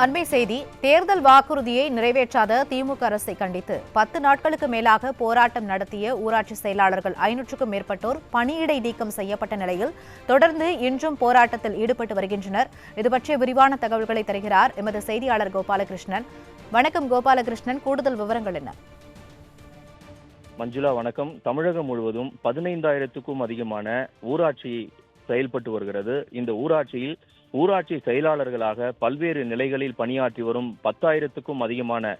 அண்மை செய்தி. தேர்தல் வாக்குறுதியை நிறைவேற்றாத திமுக அரசை கண்டித்து 10 நாட்களுக்கு மேலாக போராட்டம் நடத்திய ஊராட்சி செயலாளர்கள் 500க்கும் மேற்பட்டோர் பணியிடை நீக்கம் செய்யப்பட்ட நிலையில் தொடர்ந்து இன்றும் போராட்டத்தில் ஈடுபட்டு வருகின்றனர். இது பற்றிய விரிவான தகவல்களை தருகிறார் எமது செய்தியாளர் கோபாலகிருஷ்ணன். வணக்கம் கோபாலகிருஷ்ணன், கூடுதல் விவரங்கள் என்ன? மஞ்சுளா வணக்கம். தமிழகம் முழுவதும் 15,000க்கும் அதிகமான ஊராட்சி செயல்பட்டு வருகிறது. இந்த ஊராட்சியில் ஊராட்சி செயலாளர்களாக பல்வேறு நிலைகளில் பணியாற்றி வரும் 10,000க்கும் அதிகமான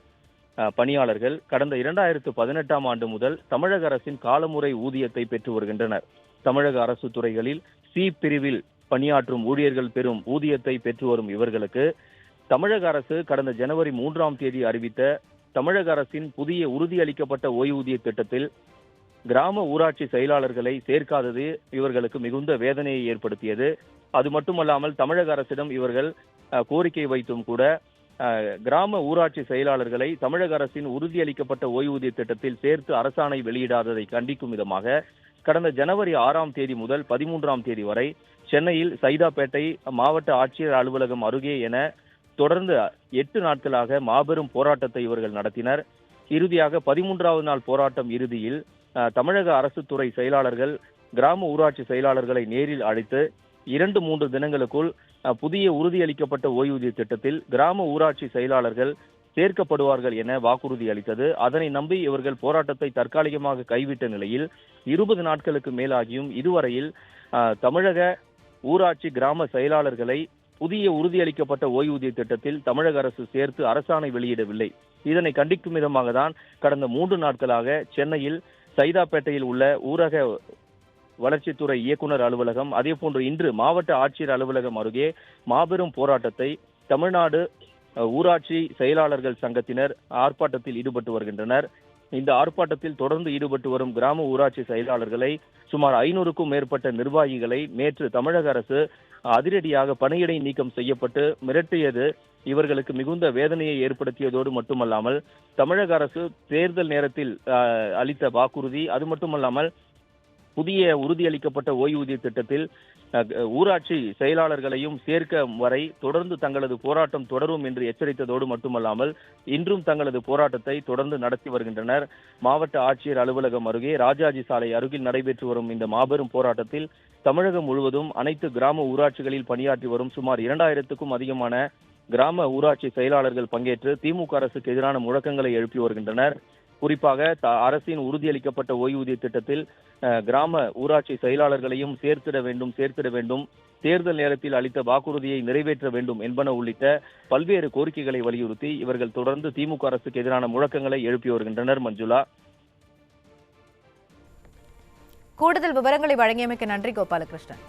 பணியாளர்கள் கடந்த 2018ஆம் ஆண்டு முதல் தமிழக அரசின் காலமுறை ஊதியத்தை பெற்று வருகின்றனர். தமிழக அரசு துறைகளில் சி பிரிவில் பணியாற்றும் ஊழியர்கள் பெறும் ஊதியத்தை பெற்று வரும் இவர்களுக்கு தமிழக அரசு கடந்த ஜனவரி 3ஆம் தேதி அறிவித்த தமிழக அரசின் புதிய உறுதியளிக்கப்பட்ட ஓய்வூதிய திட்டத்தில் கிராம ஊராட்சி செயலாளர்களை சேர்க்காதது இவர்களுக்கு மிகுந்த வேதனையை ஏற்படுத்தியது. அது மட்டுமல்லாமல் தமிழக அரசிடம் இவர்கள் கோரிக்கை வைத்தும் கூட கிராம ஊராட்சி செயலாளர்களை தமிழக அரசின் உறுதியளிக்கப்பட்ட ஓய்வூதிய திட்டத்தில் சேர்த்து அரசாணை வெளியிடாததை கண்டிக்கும் விதமாக கடந்த ஜனவரி 6ஆம் தேதி முதல் 13ஆம் தேதி வரை சென்னையில் சைதாப்பேட்டை மாவட்ட ஆட்சியர் அலுவலகம் அருகே என தொடர்ந்து 8 நாட்களாக மாபெரும் போராட்டத்தை இவர்கள் நடத்தினர். இறுதியாக 13வது நாள் போராட்டம் இறுதியில் தமிழக அரசு துறை செயலாளர்கள் கிராம ஊராட்சி செயலாளர்களை நேரில் அழைத்து 2-3 தினங்களுக்குள் புதிய உறுதியளிக்கப்பட்ட ஓய்வூதிய திட்டத்தில் கிராம ஊராட்சி செயலாளர்கள் சேர்க்கப்படுவார்கள் என வாக்குறுதி அளித்தது. அதனை நம்பி இவர்கள் போராட்டத்தை தற்காலிகமாக கைவிட்ட நிலையில் 20 நாட்களுக்கு மேலாகியும் இதுவரையில் தமிழக ஊராட்சி கிராம செயலாளர்களை புதிய உறுதியளிக்கப்பட்ட ஓய்வூதிய திட்டத்தில் தமிழக அரசு சேர்த்து அரசாணை வெளியிடவில்லை. இதனை கண்டிக்கும் விதமாக தான் கடந்த 3 நாட்களாக சென்னையில் சைதாப்பேட்டையில் உள்ள ஊரக வளர்ச்சித்துறை இயக்குனர் அலுவலகம், அதே போன்று இன்று மாவட்ட ஆட்சியர் அலுவலகம் அருகே மாபெரும் போராட்டத்தை தமிழ்நாடு ஊராட்சி செயலாளர்கள் சங்கத்தினர் ஆர்ப்பாட்டத்தில் ஈடுபட்டு வருகின்றனர். இந்த ஆர்ப்பாட்டத்தில் தொடர்ந்து ஈடுபட்டு வரும் கிராம ஊராட்சி செயலாளர்களை சுமார் 500க்கும் மேற்பட்ட நிர்வாகிகளை நேற்று தமிழக அரசு அதிரடியாக பணியிடை நீக்கம் செய்யப்பட்டு மிரட்டியது இவர்களுக்கு மிகுந்த வேதனையை ஏற்படுத்தியதோடு மட்டுமல்லாமல் தமிழக அரசு தேர்தல் நேரத்தில் அளித்த வாக்குறுதி, அது மட்டுமல்லாமல் புதிய உறுதியளிக்கப்பட்ட ஓய்வூதிய திட்டத்தில் ஊராட்சி செயலாளர்களையும் சேர்க்க வரை தொடர்ந்து தங்களது போராட்டம் தொடரும் என்று எச்சரித்ததோடு மட்டுமல்லாமல் இன்றும் தங்களது போராட்டத்தை தொடர்ந்து நடத்தி வருகின்றனர். மாவட்ட ஆட்சியர் அலுவலகம் அருகே ராஜாஜி சாலை அருகில் நடைபெற்று வரும் இந்த மாபெரும் போராட்டத்தில் தமிழகம் முழுவதும் அனைத்து கிராம ஊராட்சிகளில் பணியாற்றி வரும் சுமார் 2,000க்கும் அதிகமான கிராம ஊராட்சி செயலாளர்கள் பங்கேற்று திமுக அரசுக்கு எதிரான முழக்கங்களை எழுப்பி வருகின்றனர். குறிப்பாக அரசின் உறுதியளிக்கப்பட்ட ஓய்வூதிய திட்டத்தில் கிராம ஊராட்சி செயலாளர்களையும் சேர்த்திட வேண்டும், தேர்தல் நேரத்தில் அளித்த வாக்குறுதியை நிறைவேற்ற வேண்டும் என்பன உள்ளிட்ட பல்வேறு கோரிக்கைகளை வலியுறுத்தி இவர்கள் தொடர்ந்து திமுக அரசுக்கு எதிரான முழக்கங்களை எழுப்பி வருகின்றனர். மஞ்சுளா, கூடுதல் விவரங்களை வழங்கியமைக்கு நன்றி கோபாலகிருஷ்ணன்.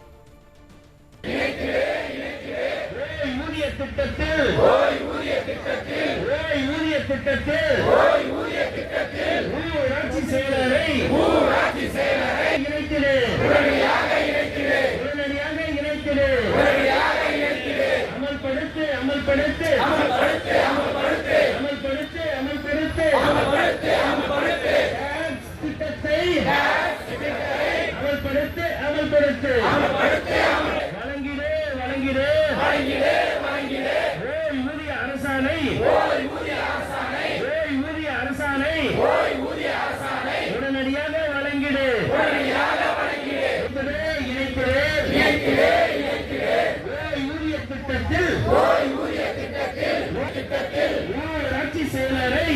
உடனடியாக வழங்கிடு. ஊராட்சி செயலரை